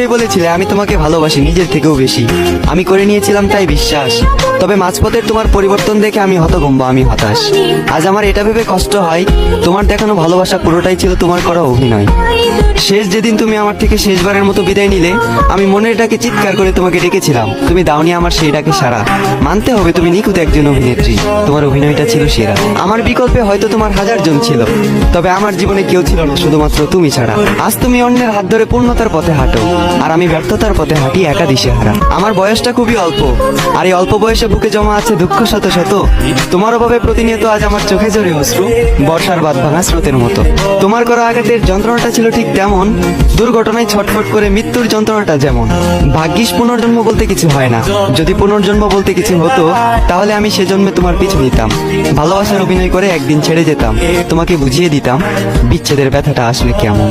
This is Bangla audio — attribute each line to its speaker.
Speaker 1: মুখেই বলেছিলে আমি তোমাকে ভালোবাসি নিজের থেকেও বেশি। আমি করে নিয়েছিলাম তাই বিশ্বাস। তবে মাঝপথের তোমার পরিবর্তন দেখে আমি হতভম্ব, আমি হতাশ। আজ আমার এটা ভেবে কষ্ট হয় তোমার দেখানো ভালোবাসা পুরোটাই ছিল তোমার করা অভিনয়। শেষ যেদিন তুমি আমার থেকে শেষবারের মতো বিদায় নিলে, আমি মনের ডাকে চিৎকার করে তোমাকে ডেকেছিলাম, তুমি দাওনি আমার সেই ডাকে সাড়া। মানতে হবে তুমি নিখুঁত একজন অভিনেত্রী, তোমার অভিনয়টা ছিল সেরা। আমার বিকল্পে হয়তো তোমার হাজার জন ছিল, তবে আমার জীবনে কেউ ছিল না শুধুমাত্র তুমি ছাড়া। আজ তুমি অন্যের হাত ধরে পূর্ণতার পথে হাঁটো, আর আমি ব্যর্থতার পথে হাঁটি একা দিশেহারা। আমার বয়সটা খুবই অল্প, আর এই অল্প বয়সে বুকে জমা আছে দুঃখ শত শত। তোমার অভাবে প্রতিনিয়ত আজ আমার চোখে ঝরে অশ্রু, বর্ষার বাদ ভাঙা স্রোতের মতো। তোমার করা আঘাতের যন্ত্রণাটা ছিল ঠিক তেমন, দুর্ঘটনায় ছটফট করে মৃত্যুর যন্ত্রণাটা যেমন। ভাগ্যিস পুনর্জন্ম বলতে কিছু হয় না, যদি পুনর্জন্ম বলতে কিছু হতো তাহলে আমি সেজন্মে তোমার পিছু নিতাম, ভালোবাসার অভিনয় করে একদিন ছেড়ে যেতাম, তোমাকে বুঝিয়ে দিতাম বিচ্ছেদের ব্যথাটা আসলে কেমন।